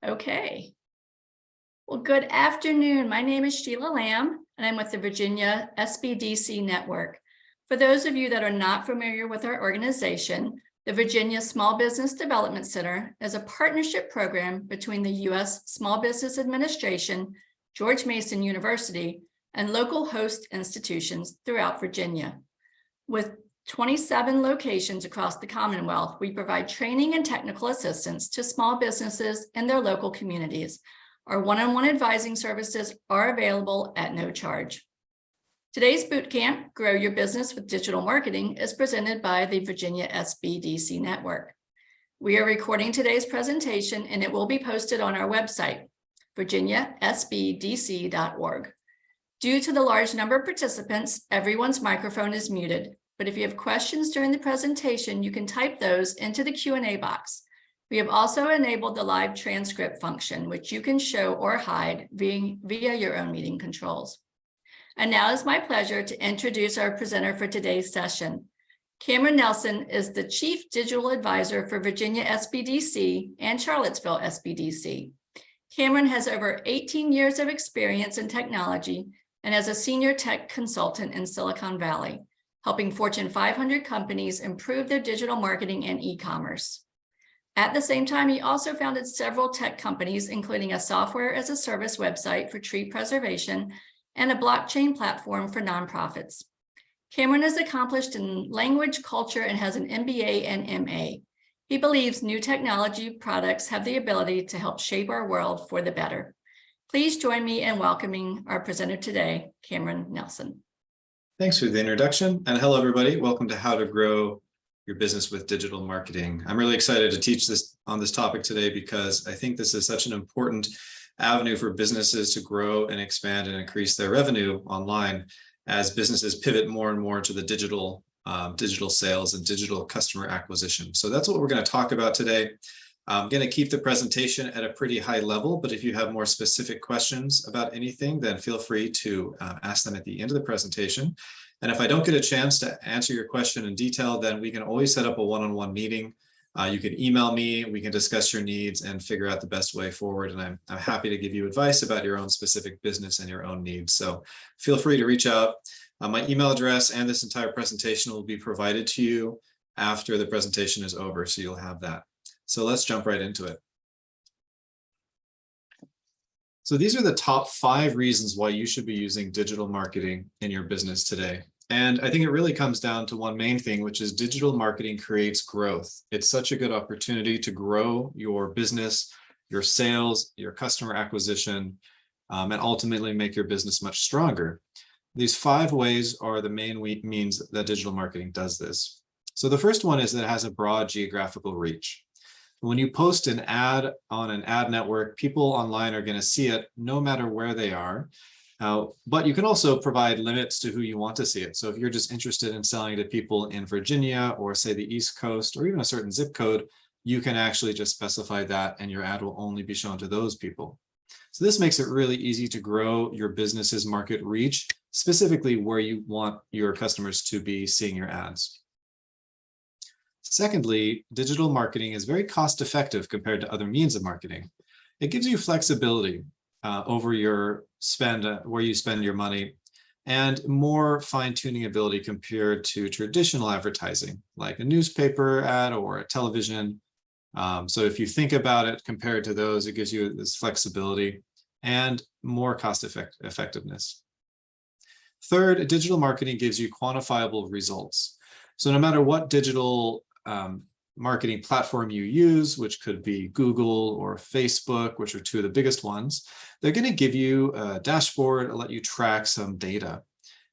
Okay. Well, good afternoon. My name is Sheila Lamb, and I'm with the Virginia SBDC Network. For those of you that are not familiar with our organization, the Virginia Small Business Development Center is a partnership program between the U.S. Small Business Administration, George Mason University, and local host institutions throughout Virginia. With 27 locations across the Commonwealth, we provide training and technical assistance to small businesses in their local communities. Our one-on-one advising services are available at no charge. Today's boot camp, Grow Your Business with Digital Marketing, is presented by the Virginia SBDC Network. We are recording today's presentation and it will be posted on our website, virginiasbdc.org. Due to the large number of participants, everyone's microphone is muted. But if you have questions during the presentation, you can type those into the Q&A box. We have also enabled the live transcript function, which you can show or hide via your own meeting controls. And now it's my pleasure to introduce our presenter for today's session. Cameron Nelson is the Chief Digital Advisor for Virginia SBDC and Charlottesville SBDC. Cameron has over 18 years of experience in technology and as a senior tech consultant in Silicon Valley, helping Fortune 500 companies improve their digital marketing and e-commerce. At the same time, he also founded several tech companies, including a software-as-a-service website for tree preservation and a blockchain platform for nonprofits. Cameron is accomplished in language, culture, and has an MBA and MA. He believes new technology products have the ability to help shape our world for the better. Please join me in welcoming our presenter today, Cameron Nelson. Thanks for the introduction, and hello everybody. Welcome to How to Grow Your Business with Digital Marketing. I'm really excited to teach on this topic today because I think this is such an important avenue for businesses to grow and expand and increase their revenue online as businesses pivot more and more to the digital sales and digital customer acquisition. So that's what we're going to talk about today. I'm going to keep the presentation at a pretty high level, but if you have more specific questions about anything, then feel free to ask them at the end of the presentation. And if I don't get a chance to answer your question in detail, then we can always set up a one-on-one meeting. You can email me, we can discuss your needs and figure out the best way forward. And I'm happy to give you advice about your own specific business and your own needs. So feel free to reach out. My email address and this entire presentation will be provided to you after the presentation is over, so you'll have that. So let's jump right into it. So these are the top 5 reasons why you should be using digital marketing in your business today. And I think it really comes down to one main thing, which is digital marketing creates growth. It's such a good opportunity to grow your business, your sales, your customer acquisition, and ultimately make your business much stronger. These 5 ways are the main means that digital marketing does this. So the first one is that it has a broad geographical reach. When you post an ad on an ad network, people online are going to see it no matter where they are. But you can also provide limits to who you want to see it. So if you're just interested in selling to people in Virginia or say the East Coast or even a certain zip code, you can actually just specify that and your ad will only be shown to those people. So this makes it really easy to grow your business's market reach, specifically where you want your customers to be seeing your ads. Secondly, digital marketing is very cost-effective compared to other means of marketing. It gives you flexibility over your spend, where you spend your money, and more fine-tuning ability compared to traditional advertising, like a newspaper ad or a television. So if you think about it compared to those, it gives you this flexibility and more cost-effectiveness. Third, digital marketing gives you quantifiable results. So no matter what digital marketing platform you use, which could be Google or Facebook, which are 2 of the biggest ones, they're going to give you a dashboard and let you track some data.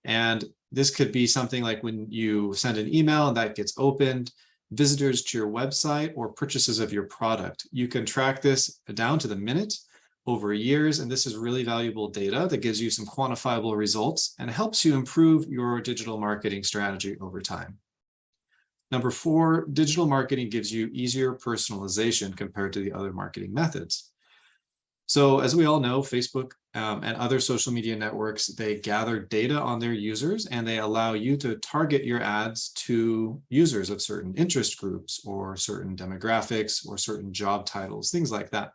And this could be something like when you send an email and that gets opened, visitors to your website or purchases of your product. You can track this down to the minute over years, and this is really valuable data that gives you some quantifiable results and helps you improve your digital marketing strategy over time. Number 4, digital marketing gives you easier personalization compared to the other marketing methods. So as we all know, Facebook and other social media networks, they gather data on their users and they allow you to target your ads to users of certain interest groups or certain demographics or certain job titles, things like that.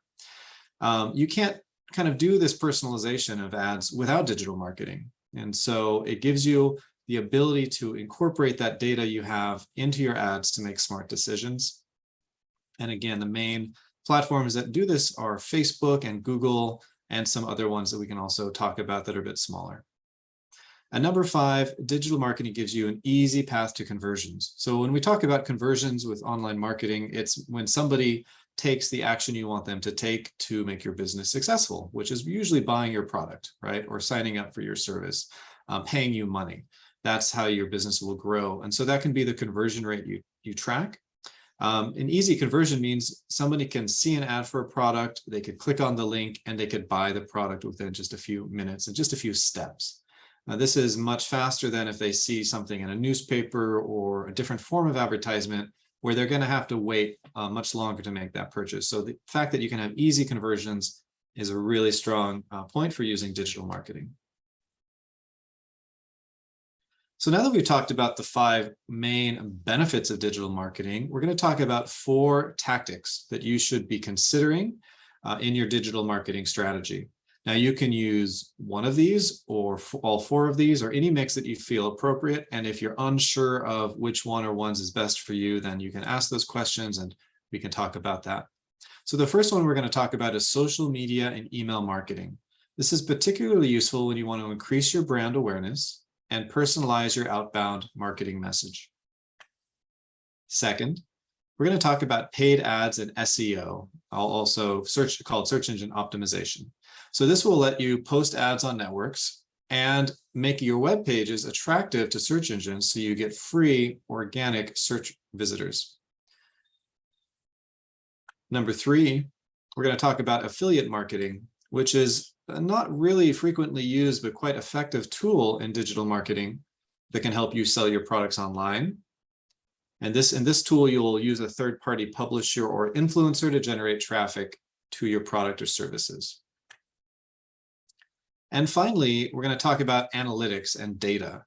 You can't kind of do this personalization of ads without digital marketing. And so it gives you the ability to incorporate that data you have into your ads to make smart decisions. And again, the main platforms that do this are Facebook and Google, and some other ones that we can also talk about that are a bit smaller. And number 5, digital marketing gives you an easy path to conversions. So when we talk about conversions with online marketing, it's when somebody takes the action you want them to take to make your business successful, which is usually buying your product, right? Or signing up for your service, paying you money. That's how your business will grow. And so that can be the conversion rate you track. An easy conversion means somebody can see an ad for a product, they could click on the link, and they could buy the product within just a few minutes and just a few steps. Now, this is much faster than if they see something in a newspaper or a different form of advertisement where they're going to have to wait much longer to make that purchase. So the fact that you can have easy conversions is a really strong point for using digital marketing. So now that we've talked about the 5 main benefits of digital marketing, we're going to talk about 4 tactics that you should be considering in your digital marketing strategy. Now, you can use one of these or all 4 of these or any mix that you feel appropriate. And if you're unsure of which one or ones is best for you, then you can ask those questions and we can talk about that. So the first one we're going to talk about is social media and email marketing. This is particularly useful when you want to increase your brand awareness and personalize your outbound marketing message. Second, we're going to talk about paid ads and SEO, also called search engine optimization. So this will let you post ads on networks and make your web pages attractive to search engines so you get free organic search visitors. Number 3, we're going to talk about affiliate marketing, which is a not really frequently used but quite effective tool in digital marketing that can help you sell your products online. And in this tool, you'll use a third-party publisher or influencer to generate traffic to your product or services. And finally, we're going to talk about analytics and data.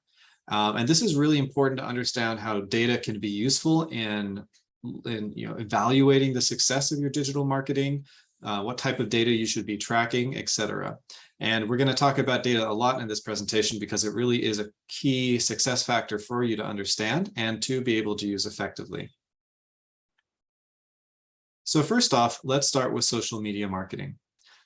And this is really important to understand how data can be useful in evaluating the success of your digital marketing, what type of data you should be tracking, etc. And we're going to talk about data a lot in this presentation because it really is a key success factor for you to understand and to be able to use effectively. So first off, let's start with social media marketing.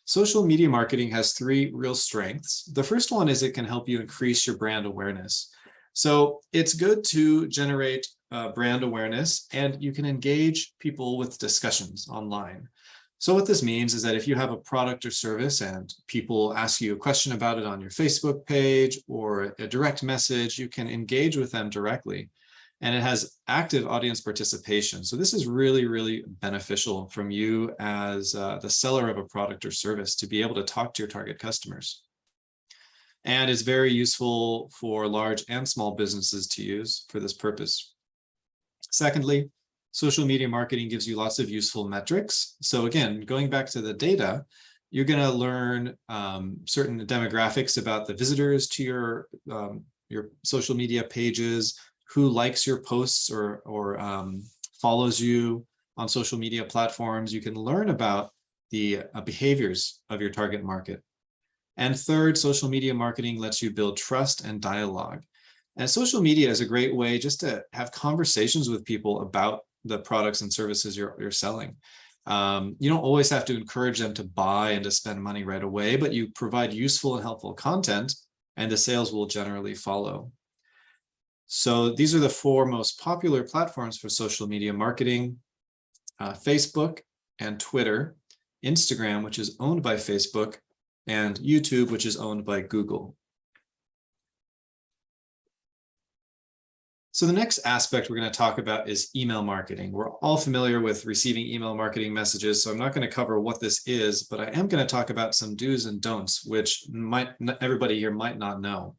Social media marketing has 3 real strengths. The first one is it can help you increase your brand awareness. So it's good to generate brand awareness, and you can engage people with discussions online. So what this means is that if you have a product or service and people ask you a question about it on your Facebook page or a direct message, you can engage with them directly. And it has active audience participation. So this is really, really beneficial from you as the seller of a product or service to be able to talk to your target customers. And it's very useful for large and small businesses to use for this purpose. Secondly, social media marketing gives you lots of useful metrics. So again, going back to the data, you're going to learn certain demographics about the visitors to your social media pages, who likes your posts or follows you on social media platforms. You can learn about the behaviors of your target market. And third, social media marketing lets you build trust and dialogue. And social media is a great way just to have conversations with people about the products and services you're selling. You don't always have to encourage them to buy and to spend money right away, but you provide useful and helpful content, and the sales will generally follow. So these are the 4 most popular platforms for social media marketing: Facebook and Twitter, Instagram, which is owned by Facebook, and YouTube, which is owned by Google. So the next aspect we're going to talk about is email marketing. We're all familiar with receiving email marketing messages, so I'm not going to cover what this is, but I am going to talk about some do's and don'ts, which everybody here might not know.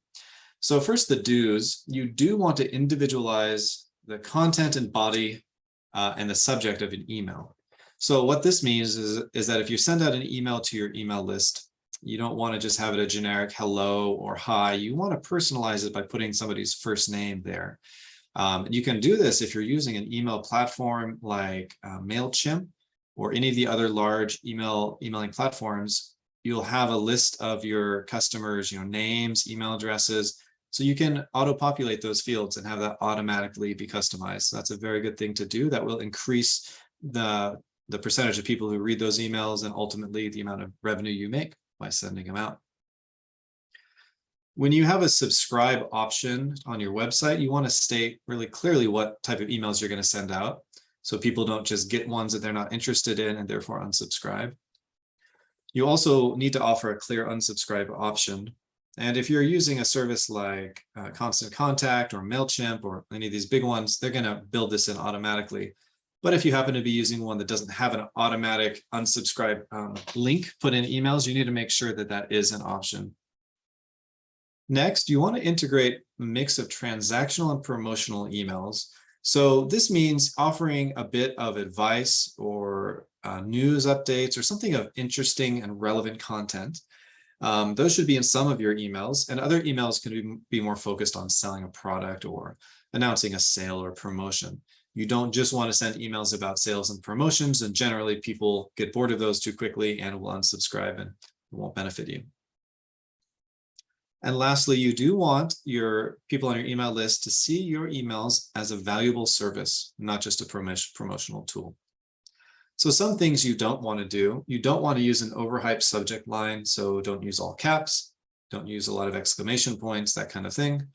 So first, the do's. You do want to individualize the content and body and the subject of an email. So what this means is that if you send out an email to your email list, you don't want to just have it a generic hello or hi. You want to personalize it by putting somebody's first name there. You can do this if you're using an email platform like MailChimp, or any of the other large emailing platforms, you'll have a list of your customers, names, email addresses, so you can auto-populate those fields and have that automatically be customized. So that's a very good thing to do. That will increase the percentage of people who read those emails and ultimately the amount of revenue you make by sending them out. When you have a subscribe option on your website, you want to state really clearly what type of emails you're going to send out, so people don't just get ones that they're not interested in and therefore unsubscribe. You also need to offer a clear unsubscribe option. And if you're using a service like Constant Contact or MailChimp or any of these big ones, they're going to build this in automatically. But if you happen to be using one that doesn't have an automatic unsubscribe link put in emails, you need to make sure that that is an option. Next, you want to integrate a mix of transactional and promotional emails. So this means offering a bit of advice or news updates or something of interesting and relevant content. Those should be in some of your emails, and other emails can be more focused on selling a product or announcing a sale or promotion. You don't just want to send emails about sales and promotions, and generally people get bored of those too quickly and will unsubscribe and it won't benefit you. And lastly, you do want your people on your email list to see your emails as a valuable service, not just a promotional tool. So some things you don't want to do. You don't want to use an overhyped subject line. So don't use all caps, don't use a lot of exclamation points, that kind of thing.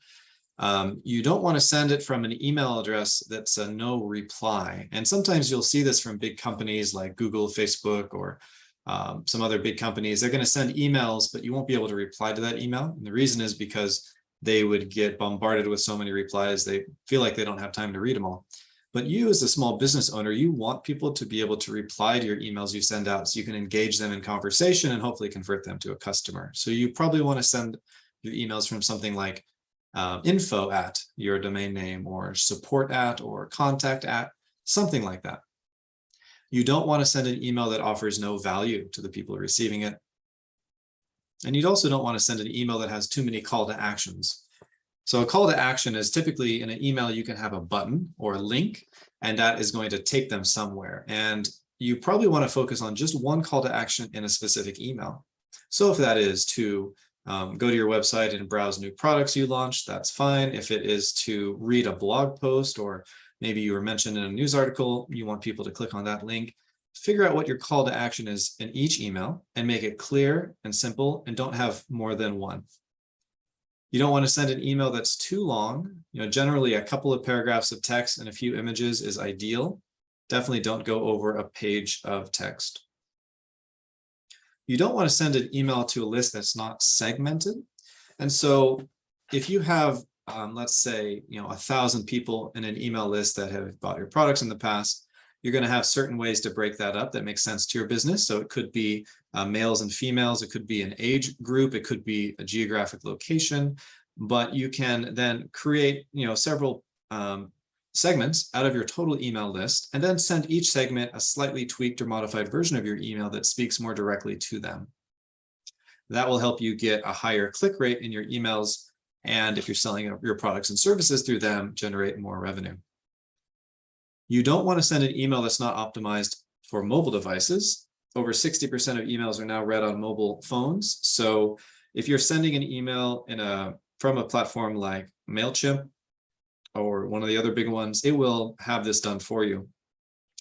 You don't want to send it from an email address that's a no reply. And sometimes you'll see this from big companies like Google, Facebook, or some other big companies. They're going to send emails, but you won't be able to reply to that email. And the reason is because they would get bombarded with so many replies, they feel like they don't have time to read them all. But you as a small business owner, you want people to be able to reply to your emails you send out so you can engage them in conversation and hopefully convert them to a customer. So you probably want to send your emails from something like info at your domain name, or support at, or contact at, something like that. You don't want to send an email that offers no value to the people receiving it. And you also don't want to send an email that has too many call to actions. So a call to action is typically in an email, you can have a button or a link, and that is going to take them somewhere. And you probably want to focus on just one call to action in a specific email. So if that is to go to your website and browse new products you launched, that's fine. If it is to read a blog post, or maybe you were mentioned in a news article, you want people to click on that link, figure out what your call to action is in each email and make it clear and simple, and don't have more than one. You don't want to send an email that's too long. Generally a couple of paragraphs of text and a few images is ideal. Definitely don't go over a page of text. You don't want to send an email to a list that's not segmented. And so if you have, let's say, 1,000 people in an email list that have bought your products in the past, you're going to have certain ways to break that up that make sense to your business. So it could be males and females, it could be an age group, it could be a geographic location, but you can then create, several segments out of your total email list, and then send each segment a slightly tweaked or modified version of your email that speaks more directly to them. That will help you get a higher click rate in your emails, and if you're selling your products and services through them, generate more revenue. You don't want to send an email that's not optimized for mobile devices. Over 60% of emails are now read on mobile phones. So if you're sending an email from a platform like MailChimp or one of the other big ones, it will have this done for you.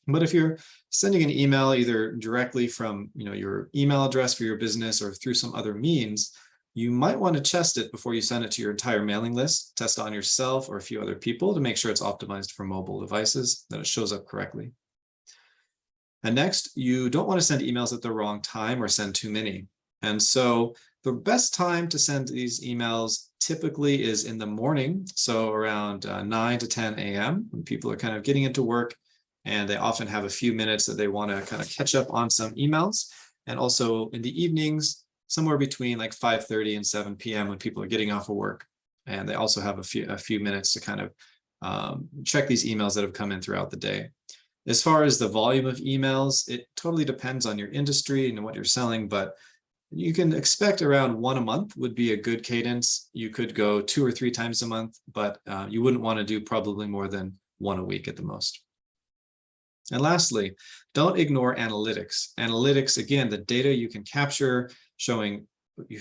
But if you're sending an email either directly from your email address for your business or through some other means, you might want to test it before you send it to your entire mailing list. Test it on yourself or a few other people to make sure it's optimized for mobile devices, that it shows up correctly. And next, you don't want to send emails at the wrong time or send too many. And so the best time to send these emails typically is in the morning, so around 9 to 10 a.m. when people are kind of getting into work, and they often have a few minutes that they want to kind of catch up on some emails. And also in the evenings, somewhere between like 5:30 and 7 p.m. when people are getting off of work. And they also have a few minutes to kind of check these emails that have come in throughout the day. As far as the volume of emails, it totally depends on your industry and what you're selling, but you can expect around one a month would be a good cadence. You could go 2 or 3 times a month, but you wouldn't want to do probably more than one a week at the most. And lastly, don't ignore analytics. Analytics, again, the data you can capture showing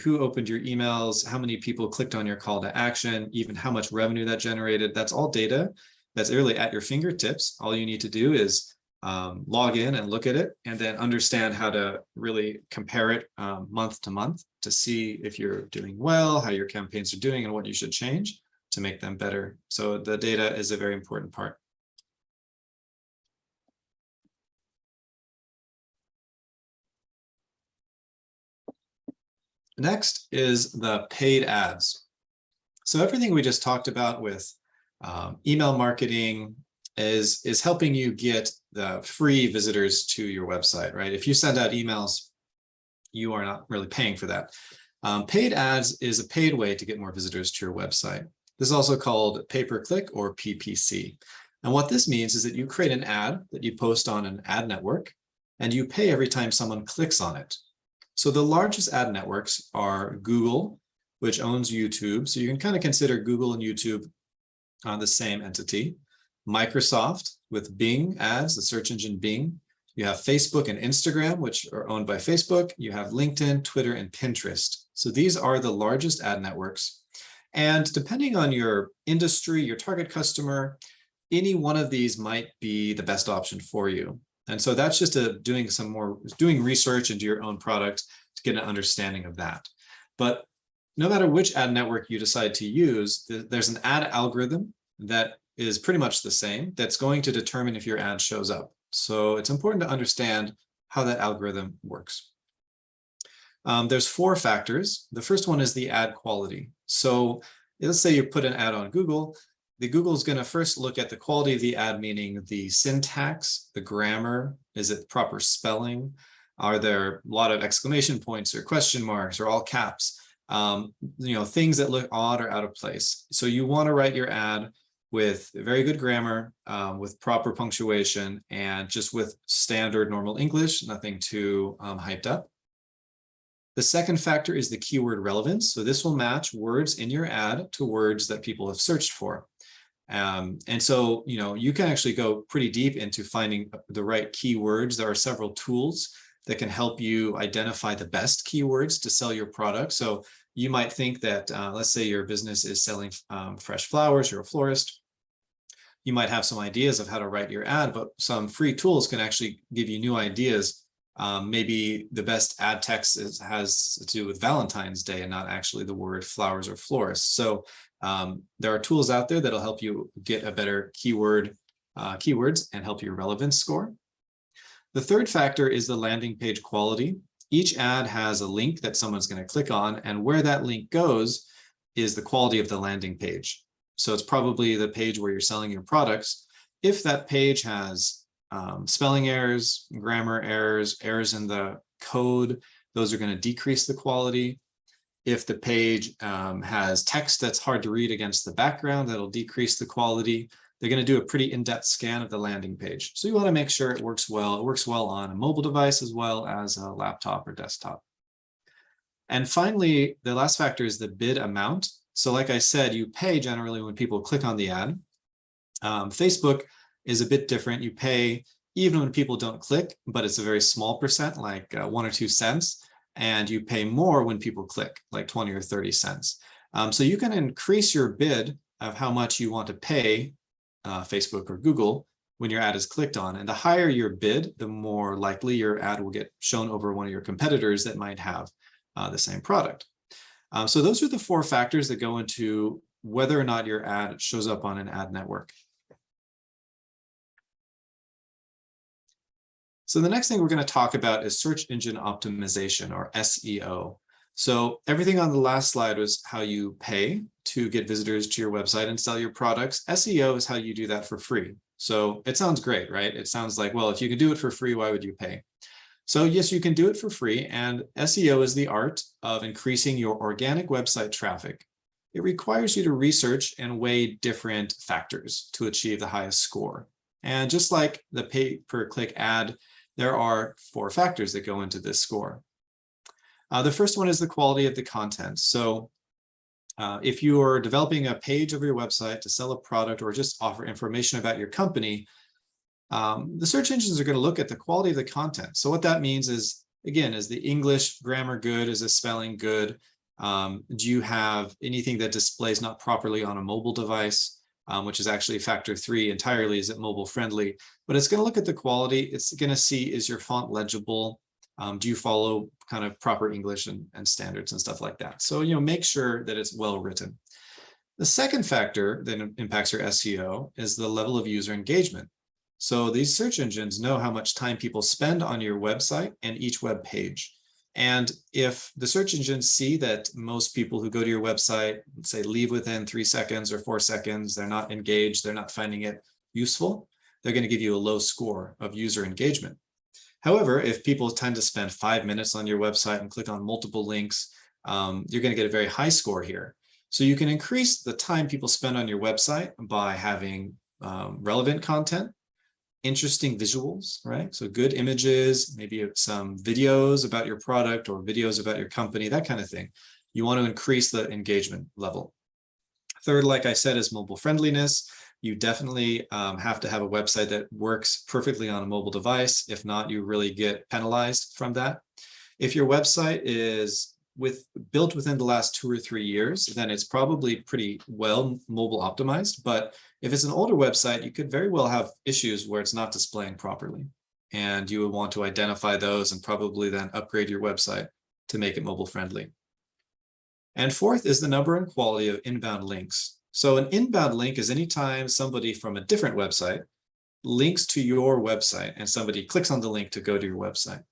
who opened your emails, how many people clicked on your call to action, even how much revenue that generated. That's all data that's really at your fingertips. All you need to do is log in and look at it, and then understand how to really compare it month to month to see if you're doing well, how your campaigns are doing, and what you should change to make them better. So the data is a very important part. Next is the paid ads. So everything we just talked about with email marketing is helping you get the free visitors to your website, right? If you send out emails, you are not really paying for that. Paid ads is a paid way to get more visitors to your website. This is also called pay-per-click or PPC. And what this means is that you create an ad that you post on an ad network, and you pay every time someone clicks on it. So the largest ad networks are Google, which owns YouTube. So you can kind of consider Google and YouTube on the same entity. Microsoft with Bing ads, the search engine Bing. You have Facebook and Instagram, which are owned by Facebook. You have LinkedIn, Twitter, and Pinterest. So these are the largest ad networks. And depending on your industry, your target customer, any one of these might be the best option for you. And so that's just doing research into your own product to get an understanding of that. But no matter which ad network you decide to use, there's an ad algorithm that is pretty much the same that's going to determine if your ad shows up. So it's important to understand how that algorithm works. There's 4 factors. The first one is the ad quality. So let's say you put an ad on Google. Google is going to first look at the quality of the ad, meaning the syntax, the grammar, is it proper spelling? Are there a lot of exclamation points or question marks or all caps? Things that look odd or out of place. So you want to write your ad with very good grammar, with proper punctuation, and just with standard normal English, nothing too hyped up. The second factor is the keyword relevance. So this will match words in your ad to words that people have searched for. And so, you can actually go pretty deep into finding the right keywords. There are several tools that can help you identify the best keywords to sell your product. So you might think that, let's say your business is selling fresh flowers, you're a florist. You might have some ideas of how to write your ad, but some free tools can actually give you new ideas. Maybe the best ad text has to do with Valentine's Day and not actually the word flowers or florist. So there are tools out there that'll help you get a better keywords and help your relevance score. The third factor is the landing page quality. Each ad has a link that someone's going to click on, and where that link goes is the quality of the landing page. So it's probably the page where you're selling your products. If that page has spelling errors, grammar errors, errors in the code, those are going to decrease the quality. If the page has text that's hard to read against the background, that'll decrease the quality. They're going to do a pretty in-depth scan of the landing page. So you want to make sure it works well. It works well on a mobile device as well as a laptop or desktop. And finally, the last factor is the bid amount. So like I said, you pay generally when people click on the ad. Facebook is a bit different. You pay even when people don't click, but it's a very small percent, like 1 or 2 cents. And you pay more when people click, like 20 or 30 cents. So you can increase your bid of how much you want to pay Facebook or Google when your ad is clicked on. And the higher your bid, the more likely your ad will get shown over one of your competitors that might have the same product. So those are the 4 factors that go into whether or not your ad shows up on an ad network. So the next thing we're going to talk about is search engine optimization, or SEO. So everything on the last slide was how you pay to get visitors to your website and sell your products. SEO is how you do that for free. So it sounds great, right? It sounds like, well, if you can do it for free, why would you pay? So yes, you can do it for free. And SEO is the art of increasing your organic website traffic. It requires you to research and weigh different factors to achieve the highest score. And just like the pay-per-click ad, there are 4 factors that go into this score. The first one is the quality of the content. So if you are developing a page of your website to sell a product or just offer information about your company, The search engines are going to look at the quality of the content. So what that means is, again, is the English grammar good? Is the spelling good? Do you have anything that displays not properly on a mobile device, which is actually factor 3 entirely? Is it mobile friendly? But it's going to look at the quality. It's going to see, is your font legible? Do you follow kind of proper English and standards and stuff like that? So, make sure that it's well written. The second factor that impacts your SEO is the level of user engagement. So these search engines know how much time people spend on your website and each web page. And if the search engines see that most people who go to your website, let's say, leave within 3 seconds or 4 seconds, they're not engaged, they're not finding it useful, they're going to give you a low score of user engagement. However, if people tend to spend 5 minutes on your website and click on multiple links, you're going to get a very high score here. So you can increase the time people spend on your website by having relevant content, interesting visuals, right? So good images, maybe some videos about your product or videos about your company, that kind of thing. You want to increase the engagement level. Third, like I said, is mobile friendliness. You definitely have to have a website that works perfectly on a mobile device. If not, you really get penalized from that. If your website is built within the last 2 or 3 years, then it's probably pretty well mobile optimized. But if it's an older website, you could very well have issues where it's not displaying properly. And you would want to identify those and probably then upgrade your website to make it mobile friendly. And fourth is the number and quality of inbound links. So an inbound link is anytime somebody from a different website links to your website and somebody clicks on the link to go to your website.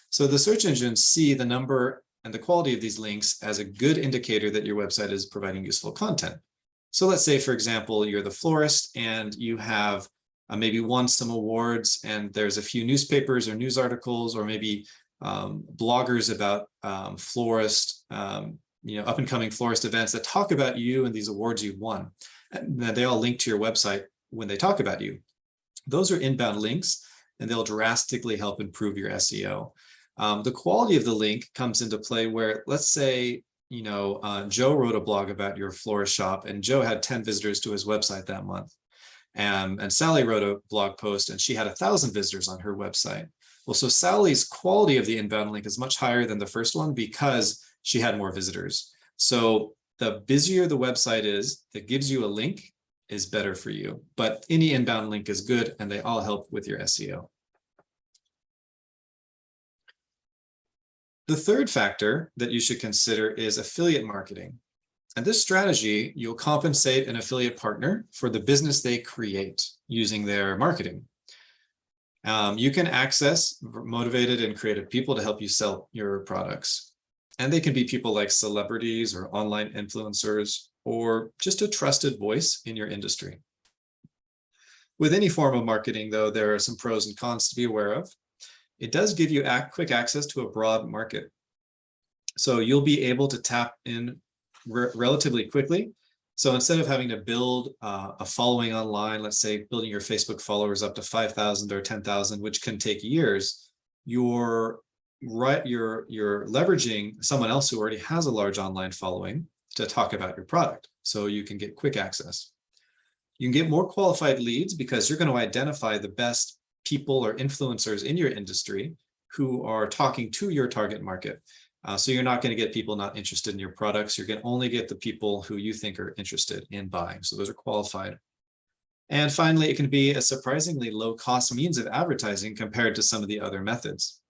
So the search engines see the number and the quality of these links as a good indicator that your website is providing useful content. So let's say, for example, you're the florist and you have maybe won some awards, and there's a few newspapers or news articles, or maybe bloggers about florist, up and coming florist events that talk about you and these awards you've won. And they all link to your website when they talk about you. Those are inbound links, and they'll drastically help improve your SEO. The quality of the link comes into play where, let's say, Joe wrote a blog about your florist shop, and Joe had 10 visitors to his website that month. And Sally wrote a blog post, and she had 1,000 visitors on her website. Well, so Sally's quality of the inbound link is much higher than the first one because she had more visitors. So the busier the website is that gives you a link is better for you. But any inbound link is good, and they all help with your SEO. The third factor that you should consider is affiliate marketing. And this strategy, you'll compensate an affiliate partner for the business they create using their marketing. You can access motivated and creative people to help you sell your products. And they can be people like celebrities or online influencers, or just a trusted voice in your industry. With any form of marketing, though, there are some pros and cons to be aware of. It does give you quick access to a broad market. So you'll be able to tap in relatively quickly. So instead of having to build a following online, let's say building your Facebook followers up to 5,000 or 10,000, which can take years, you're leveraging someone else who already has a large online following to talk about your product. So you can get quick access. You can get more qualified leads because you're going to identify the best people or influencers in your industry who are talking to your target market. So you're not going to get people not interested in your products. You're going to only get the people who you think are interested in buying. So those are qualified. And finally, it can be a surprisingly low-cost means of advertising compared to some of the other methods.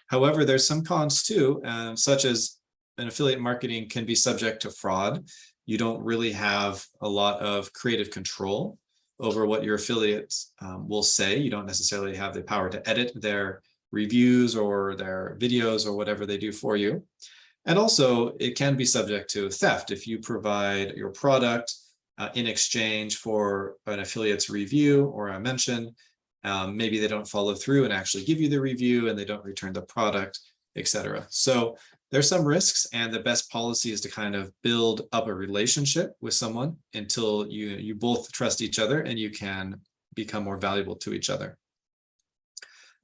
However, there's some cons too, such as an affiliate marketing can be subject to fraud. You don't really have a lot of creative control over what your affiliates will say. You don't necessarily have the power to edit their reviews or their videos or whatever they do for you. And also, it can be subject to theft if you provide your product in exchange for an affiliate's review or a mention. Maybe they don't follow through and actually give you the review, and they don't return the product, etc. So there's some risks, and the best policy is to kind of build up a relationship with someone until you both trust each other and you can become more valuable to each other.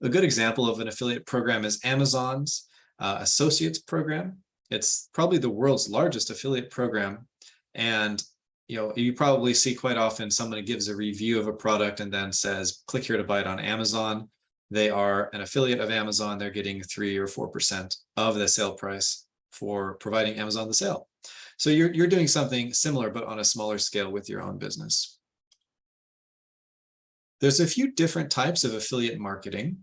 A good example of an affiliate program is Amazon's Associates program. It's probably the world's largest affiliate program, and you probably see quite often someone gives a review of a product and then says, click here to buy it on Amazon. They are an affiliate of Amazon. They're getting 3 or 4% of the sale price for providing Amazon the sale. So you're doing something similar, but on a smaller scale with your own business. There's a few different types of affiliate marketing.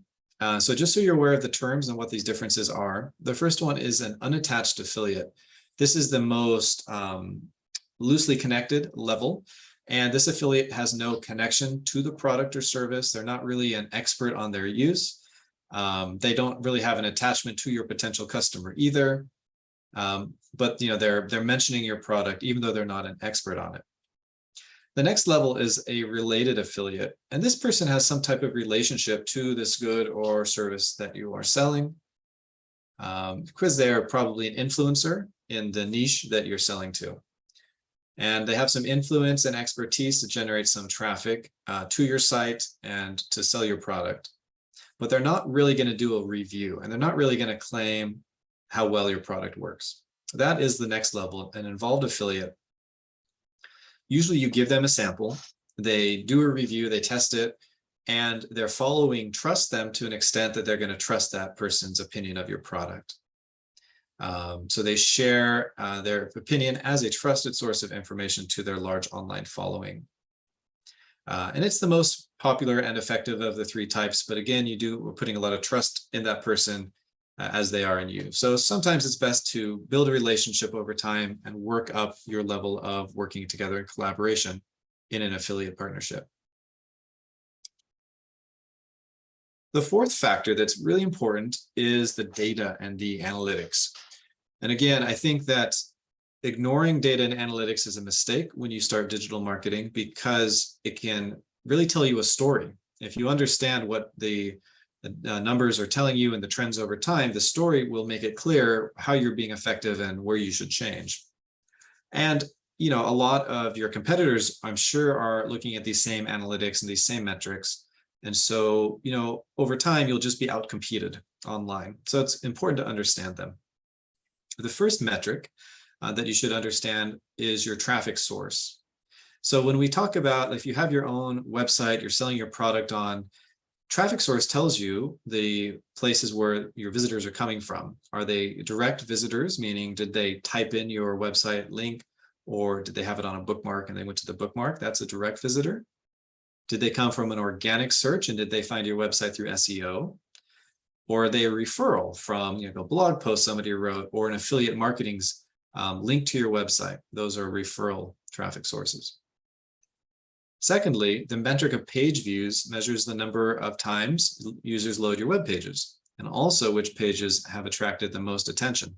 So just so you're aware of the terms and what these differences are, the first one is an unattached affiliate. This is the most loosely connected level. And this affiliate has no connection to the product or service. They're not really an expert on their use. They don't really have an attachment to your potential customer either. But they're mentioning your product even though they're not an expert on it. The next level is a related affiliate, and this person has some type of relationship to this good or service that you are selling, because they're probably an influencer in the niche that you're selling to. And they have some influence and expertise to generate some traffic to your site and to sell your product. But they're not really going to do a review, and they're not really going to claim how well your product works. That is the next level, an involved affiliate. Usually you give them a sample, they do a review, they test it, and their following trust them to an extent that they're going to trust that person's opinion of your product. So they share their opinion as a trusted source of information to their large online following. And it's the most popular and effective of the 3 types. But again, we're putting a lot of trust in that person as they are in you. So sometimes it's best to build a relationship over time and work up your level of working together in collaboration in an affiliate partnership. The fourth factor that's really important is the data and the analytics. And again, I think that ignoring data and analytics is a mistake when you start digital marketing, because it can really tell you a story. If you understand what the numbers are telling you and the trends over time, the story will make it clear how you're being effective and where you should change. And a lot of your competitors, I'm sure, are looking at these same analytics and these same metrics. And so, over time, you'll just be outcompeted online. So it's important to understand them. The first metric that you should understand is your traffic source. So when we talk about, if you have your own website, you're selling your product on, traffic source tells you the places where your visitors are coming from. Are they direct visitors, meaning did they type in your website link, or did they have it on a bookmark and they went to the bookmark? That's a direct visitor. Did they come from an organic search, and did they find your website through SEO? Or are they a referral from a blog post somebody wrote, or an affiliate marketing's link to your website? Those are referral traffic sources. Secondly, the metric of page views measures the number of times users load your web pages, and also which pages have attracted the most attention.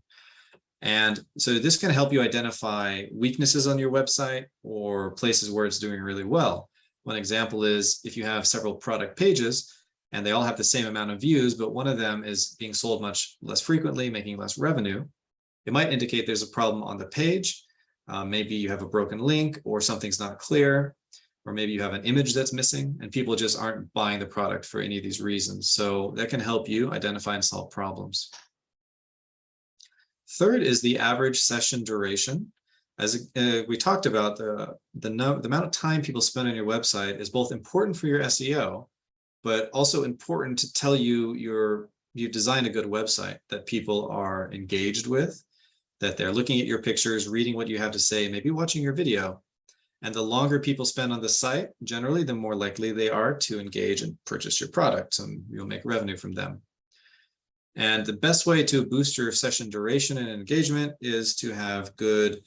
And so this can help you identify weaknesses on your website or places where it's doing really well. One example is if you have several product pages and they all have the same amount of views, but one of them is being sold much less frequently, making less revenue, it might indicate there's a problem on the page. Maybe you have a broken link, or something's not clear, or maybe you have an image that's missing and people just aren't buying the product for any of these reasons. So that can help you identify and solve problems. Third is the average session duration. As we talked about, the amount of time people spend on your website is both important for your SEO, but also important to tell you you've designed a good website that people are engaged with, that they're looking at your pictures, reading what you have to say, maybe watching your video. And the longer people spend on the site, generally, the more likely they are to engage and purchase your product, and you'll make revenue from them. And the best way to boost your session duration and engagement is to have good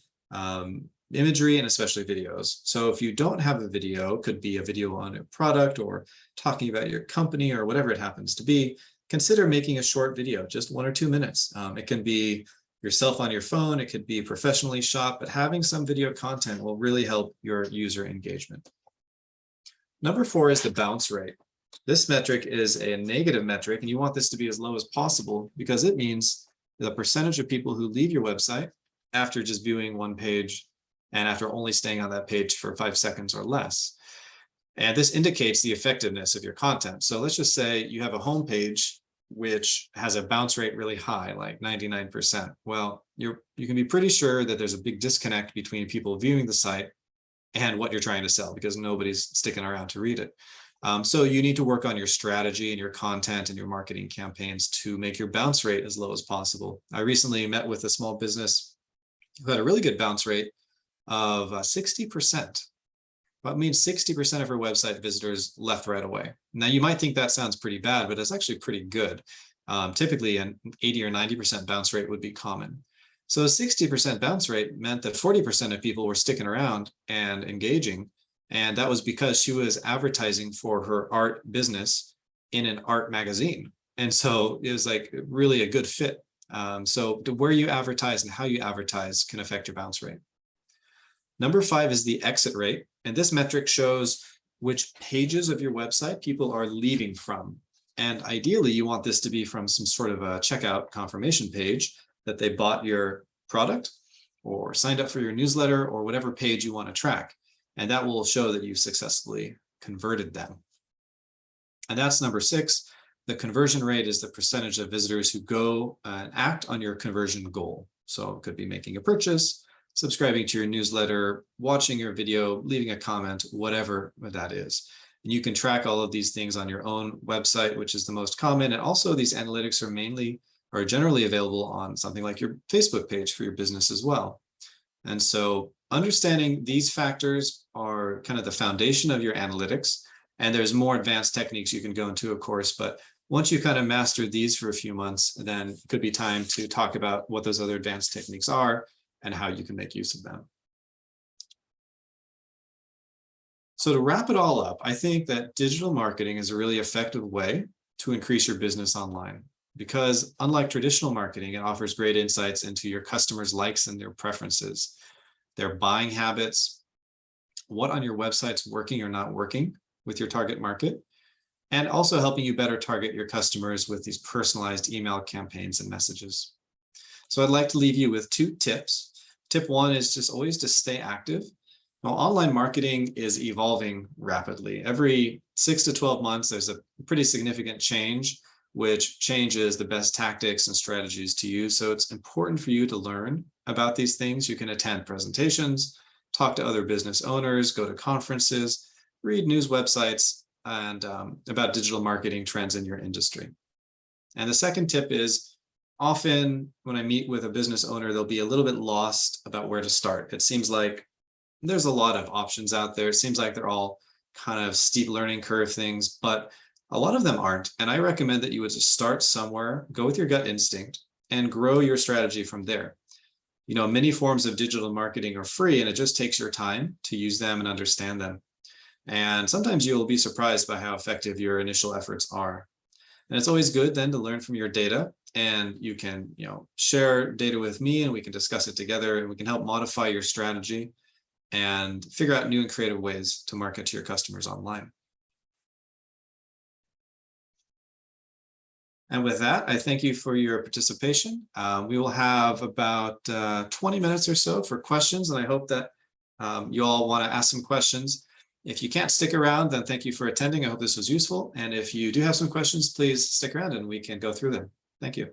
imagery and especially videos. So if you don't have a video, could be a video on a product or talking about your company or whatever it happens to be, consider making a short video, just 1 or 2 minutes. It can be yourself on your phone, it could be professionally shot, but having some video content will really help your user engagement. Number 4 is the bounce rate. This metric is a negative metric, and you want this to be as low as possible because it means the percentage of people who leave your website after just viewing one page and after only staying on that page for 5 seconds or less. And this indicates the effectiveness of your content. So let's just say you have a home page which has a bounce rate really high, like 99%. Well, you can be pretty sure that there's a big disconnect between people viewing the site and what you're trying to sell, because nobody's sticking around to read it. So you need to work on your strategy and your content and your marketing campaigns to make your bounce rate as low as possible. I recently met with a small business who had a really good bounce rate of 60%. That means 60% of her website visitors left right away. Now, you might think that sounds pretty bad, but it's actually pretty good. Typically, an 80 or 90% bounce rate would be common. So a 60% bounce rate meant that 40% of people were sticking around and engaging. And that was because she was advertising for her art business in an art magazine. And so it was like really a good fit. So where you advertise and how you advertise can affect your bounce rate. Number 5 is the exit rate. And this metric shows which pages of your website people are leaving from. And ideally, you want this to be from some sort of a checkout confirmation page that they bought your product or signed up for your newsletter or whatever page you want to track. And that will show that you've successfully converted them. And that's number 6. The conversion rate is the percentage of visitors who go and act on your conversion goal. So it could be making a purchase, subscribing to your newsletter, watching your video, leaving a comment, whatever that is. And you can track all of these things on your own website, which is the most common. And also these analytics are generally available on something like your Facebook page for your business as well. And so understanding these factors are kind of the foundation of your analytics. And there's more advanced techniques you can go into, of course, but once you kind of mastered these for a few months, then it could be time to talk about what those other advanced techniques are and how you can make use of them. So to wrap it all up, I think that digital marketing is a really effective way to increase your business online, because unlike traditional marketing, it offers great insights into your customers' likes and their preferences, their buying habits, what on your website's working or not working with your target market, and also helping you better target your customers with these personalized email campaigns and messages. So I'd like to leave you with 2 tips. Tip 1 is just always to stay active. Now, online marketing is evolving rapidly. Every 6 to 12 months, there's a pretty significant change, which changes the best tactics and strategies to use. So it's important for you to learn about these things. You can attend presentations, talk to other business owners, go to conferences, read news websites, and about digital marketing trends in your industry. And the second tip is, often when I meet with a business owner, they'll be a little bit lost about where to start. It seems like there's a lot of options out there. It seems like they're all kind of steep learning curve things, but a lot of them aren't. And I recommend that you would just start somewhere, go with your gut instinct, and grow your strategy from there. You know, many forms of digital marketing are free, and it just takes your time to use them and understand them. And sometimes you'll be surprised by how effective your initial efforts are. And it's always good then to learn from your data, and you can, share data with me and we can discuss it together, and we can help modify your strategy and figure out new and creative ways to market to your customers online. And with that, I thank you for your participation. We will have about 20 minutes or so for questions, and I hope that you all want to ask some questions. If you can't stick around, then thank you for attending. I hope this was useful. And if you do have some questions, please stick around and we can go through them. Thank you.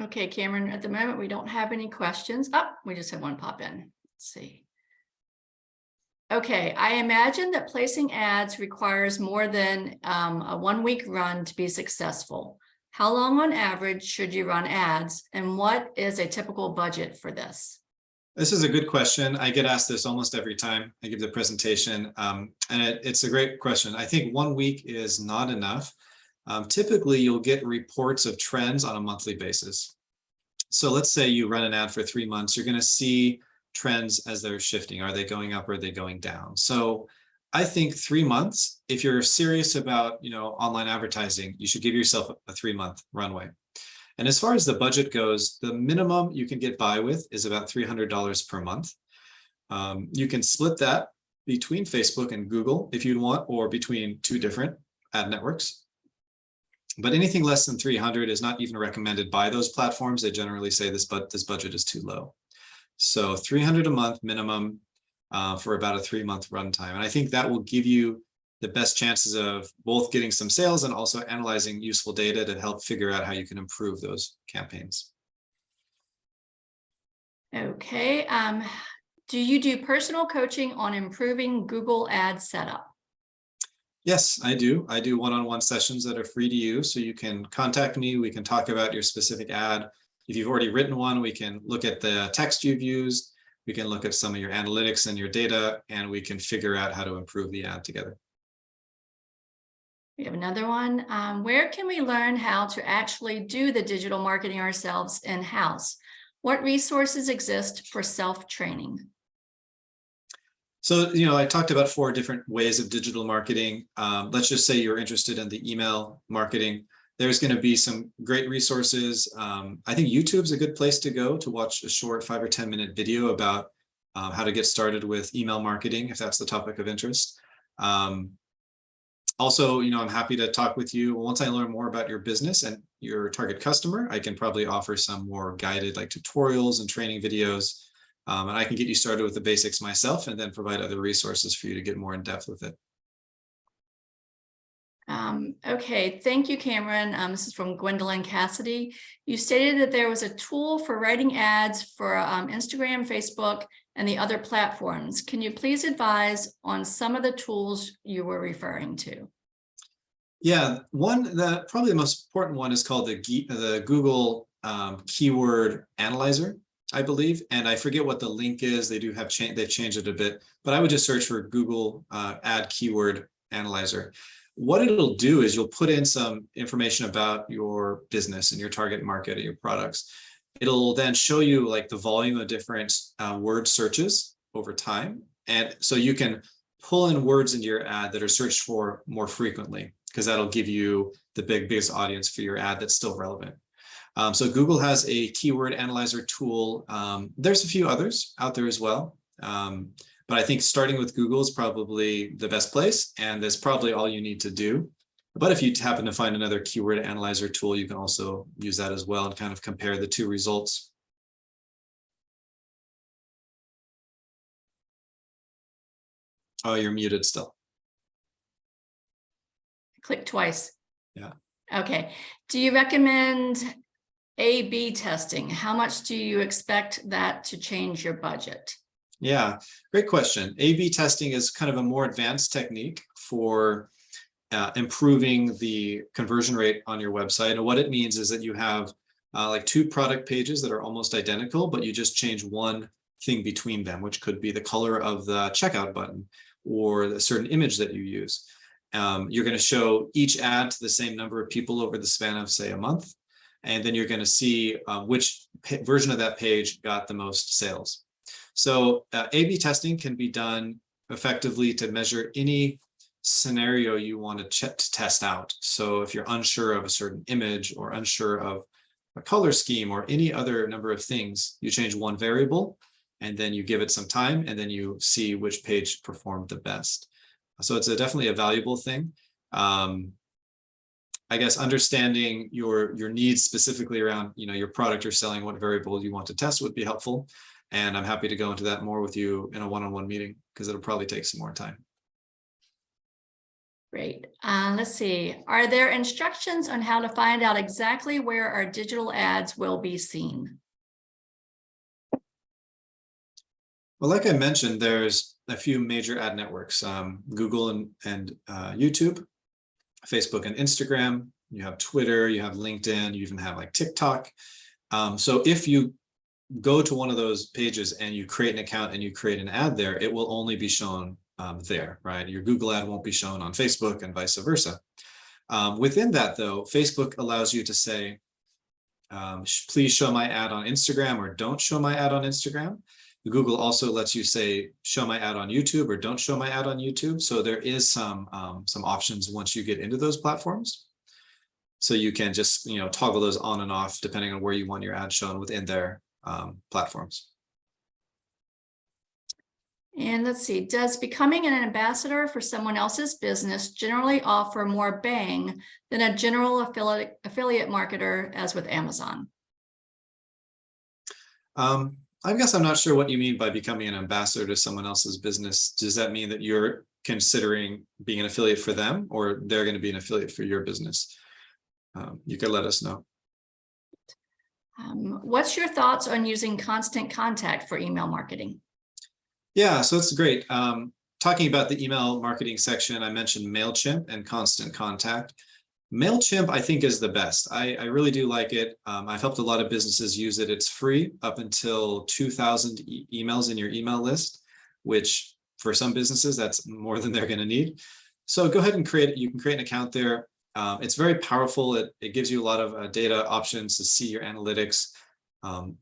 Okay, Cameron, at the moment, we don't have any questions. Oh, we just had one pop in. Let's see. Okay, I imagine that placing ads requires more than a 1-week run to be successful. How long on average should you run ads, and what is a typical budget for this? This is a good question. I get asked this almost every time I give the presentation, and it's a great question. I think 1 week is not enough. Typically, you'll get reports of trends on a monthly basis. So let's say you run an ad for 3 months, you're going to see trends as they're shifting. Are they going up or are they going down? So I think 3 months, if you're serious about, online advertising, you should give yourself a 3-month runway. And as far as the budget goes, the minimum you can get by with is about $300 per month. You can split that between Facebook and Google if you'd want, or between 2 different ad networks. But anything less than 300 is not even recommended by those platforms. They generally say this budget is too low. So 300 a month minimum for about a 3-month runtime. And I think that will give you the best chances of both getting some sales and also analyzing useful data to help figure out how you can improve those campaigns. Okay. Do you do personal coaching on improving Google Ads setup? Yes, I do. I do one-on-one sessions that are free to you. So you can contact me. We can talk about your specific ad. If you've already written one, we can look at the text you've used. We can look at some of your analytics and your data, and we can figure out how to improve the ad together. We have another one. Where can we learn how to actually do the digital marketing ourselves in-house? What resources exist for self-training? So, I talked about 4 different ways of digital marketing. Let's just say you're interested in the email marketing. There's going to be some great resources. I think YouTube's a good place to go to watch a short 5 or 10 minute video about how to get started with email marketing, if that's the topic of interest. Also, I'm happy to talk with you. Once I learn more about your business and your target customer, I can probably offer some more guided like tutorials and training videos. And I can get you started with the basics myself and then provide other resources for you to get more in depth with it. Okay, thank you, Cameron. This is from Gwendolyn Cassidy. You stated that there was a tool for writing ads for Instagram, Facebook, and the other platforms. Can you please advise on some of the tools you were referring to? Yeah, probably the most important one is called the Google Keyword Analyzer, I believe, and I forget what the link is. They do have they've changed it a bit, but I would just search for Google Ad Keyword Analyzer. What it'll do is you'll put in some information about your business and your target market and your products. It'll then show you like the volume of different word searches over time, and so you can pull in words into your ad that are searched for more frequently, because that'll give you the biggest audience for your ad that's still relevant. So Google has a keyword analyzer tool. There's a few others out there as well. But I think starting with Google is probably the best place, and that's probably all you need to do. But if you happen to find another keyword analyzer tool, you can also use that as well and kind of compare the 2 results. Oh, you're muted still. Click twice. Yeah. Okay. Do you recommend A/B testing? How much do you expect that to change your budget? Yeah, great question. A/B testing is kind of a more advanced technique for improving the conversion rate on your website. And what it means is that you have like 2 product pages that are almost identical, but you just change one thing between them, which could be the color of the checkout button or a certain image that you use. You're going to show each ad to the same number of people over the span of, say, a month. And then you're going to see which version of that page got the most sales. So A/B testing can be done effectively to measure any scenario you want to test out. So if you're unsure of a certain image or unsure of a color scheme or any other number of things, you change one variable and then you give it some time and then you see which page performed the best. So it's definitely a valuable thing. I guess understanding your needs specifically around your product you're selling, what variable you want to test would be helpful. And I'm happy to go into that more with you in a one-on-one meeting because it'll probably take some more time. Great. Let's see. Are there instructions on how to find out exactly where our digital ads will be seen? Well, like I mentioned, there's a few major ad networks, Google and YouTube, Facebook and Instagram. You have Twitter, you have LinkedIn, you even have like TikTok. So if you go to one of those pages and you create an account and you create an ad there, it will only be shown there, right? Your Google ad won't be shown on Facebook and vice versa. Within that though, Facebook allows you to say, please show my ad on Instagram or don't show my ad on Instagram. Google also lets you say, show my ad on YouTube or don't show my ad on YouTube. So there is some options once you get into those platforms. So you can just, toggle those on and off depending on where you want your ad shown within their platforms. And let's see, does becoming an ambassador for someone else's business generally offer more bang than a general affiliate marketer as with Amazon? I guess I'm not sure what you mean by becoming an ambassador to someone else's business. Does that mean that you're considering being an affiliate for them, or they're going to be an affiliate for your business. You could let us know. What's your thoughts on using Constant Contact for email marketing? Yeah, so that's great. Talking about the email marketing section, I mentioned MailChimp and Constant Contact. MailChimp, I think, is the best. I really do like it. I've helped a lot of businesses use it. It's free up until 2,000 emails in your email list, which for some businesses, that's more than they're going to need. So go ahead and create it. You can create an account there. It's very powerful. It gives you a lot of data options to see your analytics,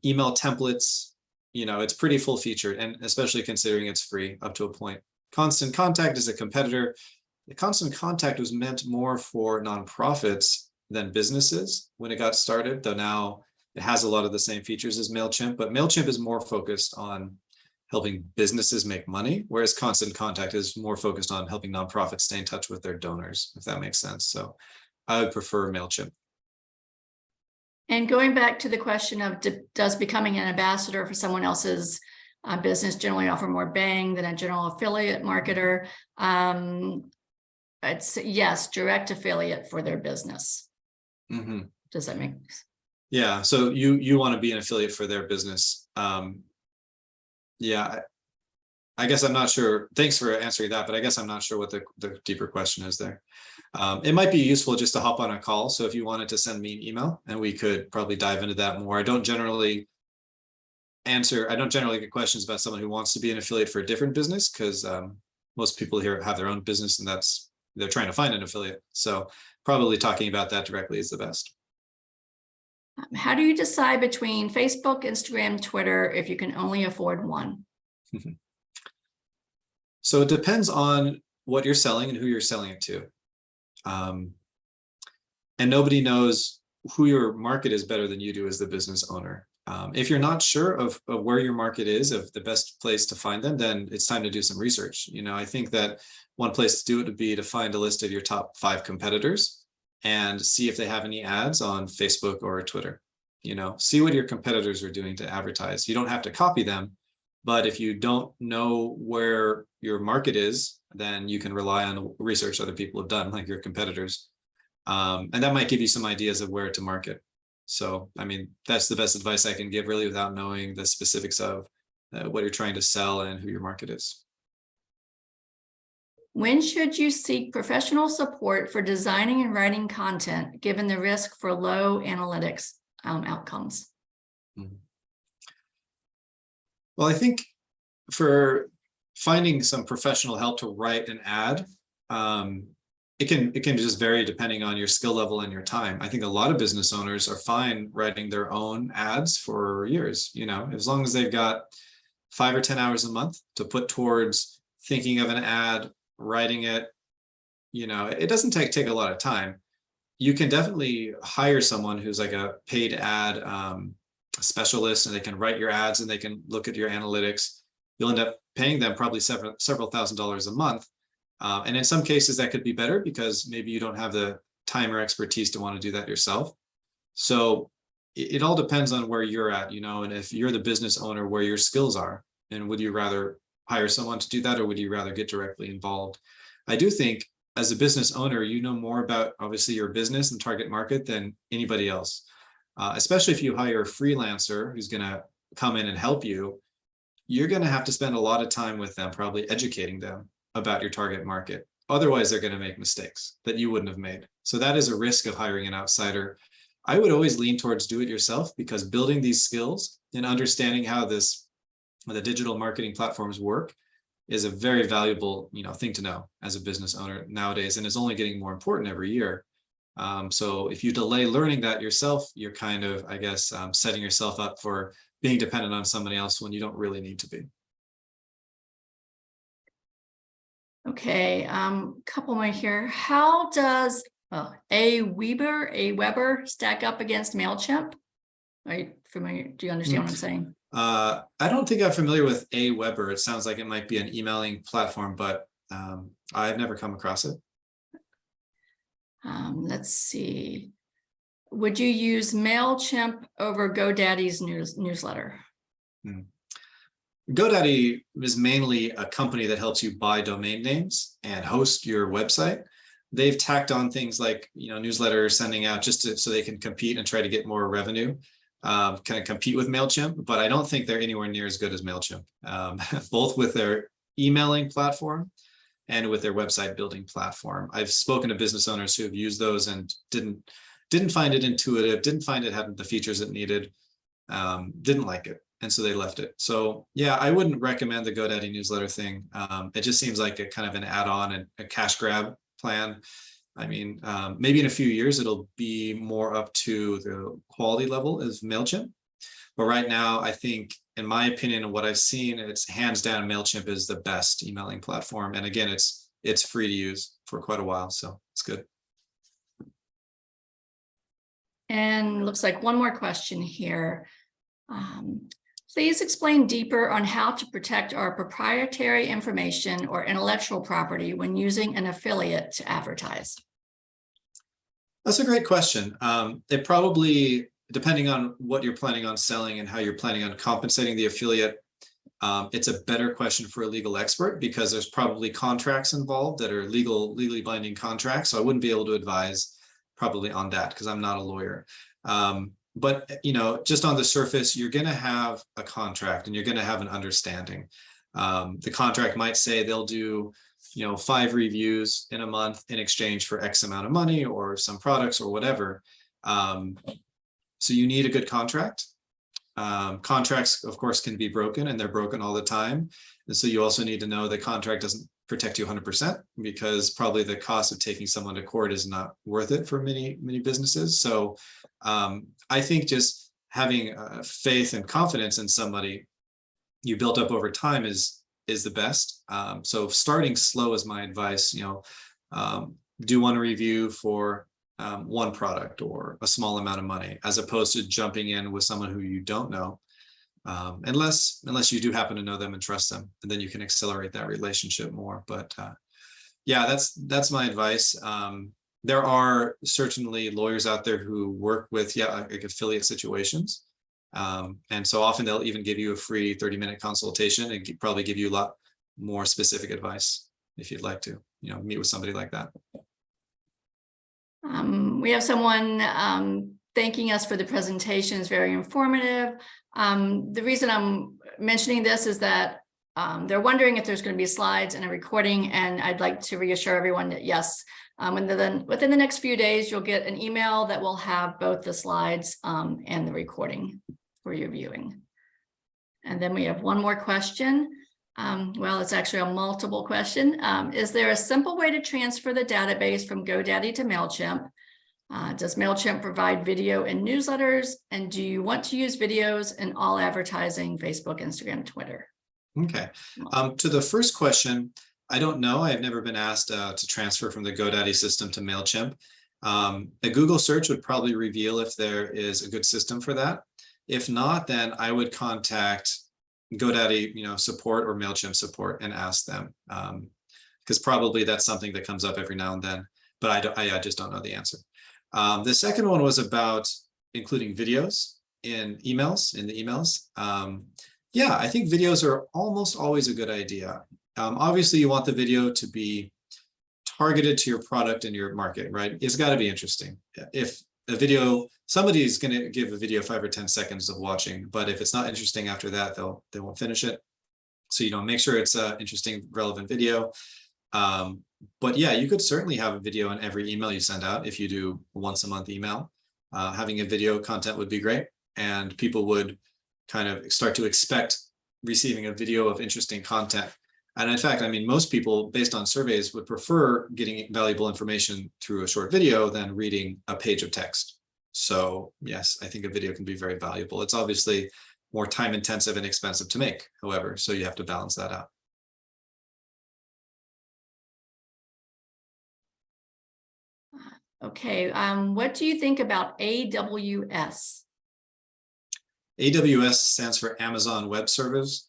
email templates. It's pretty full featured, and especially considering it's free up to a point. Constant Contact is a competitor. The Constant Contact was meant more for nonprofits than businesses when it got started, though now it has a lot of the same features as MailChimp, but MailChimp is more focused on helping businesses make money, whereas Constant Contact is more focused on helping nonprofits stay in touch with their donors, if that makes sense. So I would prefer MailChimp. And going back to the question of does becoming an ambassador for someone else's business generally offer more bang than a general affiliate marketer? It's yes, direct affiliate for their business. Mm-hmm. Does that make sense? Yeah, so you want to be an affiliate for their business. Yeah, I guess I'm not sure. Thanks for answering that, but I guess I'm not sure what the deeper question is there. It might be useful just to hop on a call. So if you wanted to send me an email, and we could probably dive into that more. I don't generally get questions about someone who wants to be an affiliate for a different business, because most people here have their own business, and they're trying to find an affiliate. So probably talking about that directly is the best. How do you decide between Facebook, Instagram, Twitter, if you can only afford one? So it depends on what you're selling and who you're selling it to. And nobody knows who your market is better than you do as the business owner. If you're not sure of where your market is, of the best place to find them, then it's time to do some research. I think that one place to do it would be to find a list of your top 5 competitors and see if they have any ads on Facebook or Twitter. See what your competitors are doing to advertise. You don't have to copy them, but if you don't know where your market is, then you can rely on the research other people have done, like your competitors. And that might give you some ideas of where to market. So, I mean, that's the best advice I can give, really, without knowing the specifics of what you're trying to sell and who your market is. When should you seek professional support for designing and writing content, given the risk for low analytics outcomes? Well, I think for finding some professional help to write an ad, it can just vary depending on your skill level and your time. I think a lot of business owners are fine writing their own ads for years, as long as they've got 5 or 10 hours a month to put towards thinking of an ad, writing it. It doesn't take a lot of time. You can definitely hire someone who's like a paid ad specialist, and they can write your ads and they can look at your analytics. You'll end up paying them probably several $1,000s a month. And in some cases that could be better because maybe you don't have the time or expertise to want to do that yourself. So it all depends on where you're at, and if you're the business owner, where your skills are, and would you rather hire someone to do that, or would you rather get directly involved? I do think as a business owner, you know more about obviously your business and target market than anybody else, especially if you hire a freelancer who's going to come in and help you. You're going to have to spend a lot of time with them, probably educating them about your target market. Otherwise, they're going to make mistakes that you wouldn't have made. So that is a risk of hiring an outsider. I would always lean towards do it yourself, because building these skills and understanding how the digital marketing platforms work is a very valuable, thing to know as a business owner nowadays, and is only getting more important every year. So if you delay learning that yourself, you're kind of, I guess, setting yourself up for being dependent on somebody else when you don't really need to be. Okay, couple more here. How does Aweber stack up against MailChimp? Are you familiar? Do you understand what I'm saying? I don't think I'm familiar with Aweber. It sounds like it might be an emailing platform, but I've never come across it. Let's see. Would you use MailChimp over GoDaddy's newsletter? GoDaddy is mainly a company that helps you buy domain names and host your website. They've tacked on things like, newsletters sending out just so they can compete and try to get more revenue, kind of compete with MailChimp, but I don't think they're anywhere near as good as MailChimp, both with their emailing platform and with their website building platform. I've spoken to business owners who have used those and didn't find it intuitive, didn't find it had the features it needed, didn't like it. And so they left it. So yeah, I wouldn't recommend the GoDaddy newsletter thing. It just seems like a kind of an add-on and a cash grab plan. I mean, maybe in a few years, it'll be more up to the quality level as MailChimp. But right now, I think, in my opinion, and what I've seen, it's hands down MailChimp is the best emailing platform. And again, it's free to use for quite a while. So it's good. And looks like one more question here. Please explain deeper on how to protect our proprietary information or intellectual property when using an affiliate to advertise. That's a great question. It probably, depending on what you're planning on selling and how you're planning on compensating the affiliate, it's a better question for a legal expert, because there's probably contracts involved that are legally binding contracts. So I wouldn't be able to advise probably on that because I'm not a lawyer. But, just on the surface, you're going to have a contract and you're going to have an understanding. The contract might say they'll do, 5 reviews in a month in exchange for X amount of money or some products or whatever. So you need a good contract. Contracts, of course, can be broken, and they're broken all the time. And so you also need to know the contract doesn't protect you 100%, because probably the cost of taking someone to court is not worth it for many businesses. So I think just having faith and confidence in somebody you built up over time is the best. So starting slow is my advice. Do one review for one product or a small amount of money, as opposed to jumping in with someone who you don't know, unless you do happen to know them and trust them, and then you can accelerate that relationship more. But yeah, that's my advice. There are certainly lawyers out there who work with like affiliate situations, and so often they'll even give you a free 30-minute consultation and probably give you a lot more specific advice if you'd like to meet with somebody like that. We have someone thanking us for the presentation. It's very informative. The reason I'm mentioning this is that they're wondering if there's going to be slides and a recording, and I'd like to reassure everyone that yes, within the next few days, you'll get an email that will have both the slides and the recording for your viewing. And then we have one more question. Well, it's actually a multiple question. Is there a simple way to transfer the database from GoDaddy to MailChimp? Does MailChimp provide video and newsletters? And do you want to use videos in all advertising, Facebook, Instagram, Twitter? Okay. To the first question, I don't know. I have never been asked to transfer from the GoDaddy system to MailChimp. A Google search would probably reveal if there is a good system for that. If not, then I would contact GoDaddy, support or MailChimp support and ask them, because probably that's something that comes up every now and then, but I just don't know the answer. The second one was about including videos in the emails. Yeah, I think videos are almost always a good idea. Obviously, you want the video to be targeted to your product and your market, right? It's got to be interesting. If a video, somebody's going to give a video 5 or 10 seconds of watching, but if it's not interesting after that, they won't finish it. So, make sure it's an interesting, relevant video. But yeah, you could certainly have a video in every email you send out. If you do a once a month email, having a video content would be great. And people would kind of start to expect receiving a video of interesting content. And in fact, most people, based on surveys, would prefer getting valuable information through a short video than reading a page of text. So yes, I think a video can be very valuable. It's obviously more time intensive and expensive to make, however, so you have to balance that out. Okay, what do you think about AWS? AWS stands for Amazon Web Services.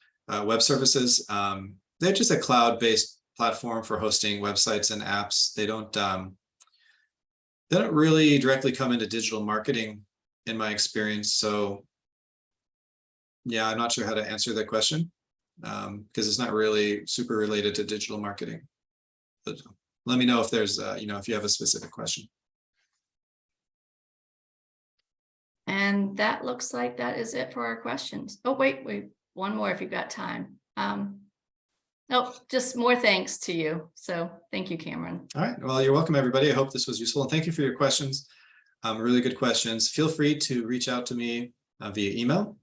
They're just a cloud-based platform for hosting websites and apps. They don't really directly come into digital marketing, in my experience. So yeah, I'm not sure how to answer that question. because it's not really super related to digital marketing. But let me know if there's, if you have a specific question. And that looks like that is it for our questions. Oh, wait, one more if you've got time. Nope, just more thanks to you. So thank you, Cameron. All right, well, you're welcome, everybody. I hope this was useful, and thank you for your questions. Really good questions. Feel free to reach out to me via email.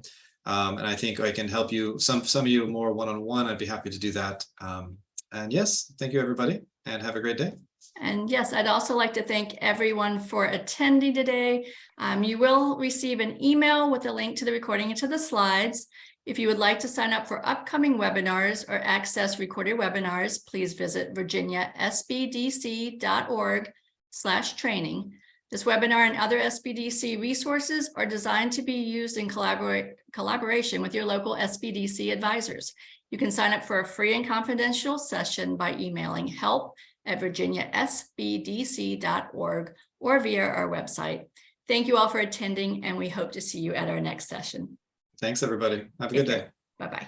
And I think I can help you, some of you more one-on-one. I'd be happy to do that. And yes, thank you, everybody, and have a great day. And yes, I'd also like to thank everyone for attending today. You will receive an email with a link to the recording and to the slides. If you would like to sign up for upcoming webinars or access recorded webinars, please visit virginiasbdc.org/training. This webinar and other SBDC resources are designed to be used in collaboration with your local SBDC advisors. You can sign up for a free and confidential session by emailing help@virginiasbdc.org or via our website. Thank you all for attending, and we hope to see you at our next session. Thanks, everybody. Have a good day. Bye-bye.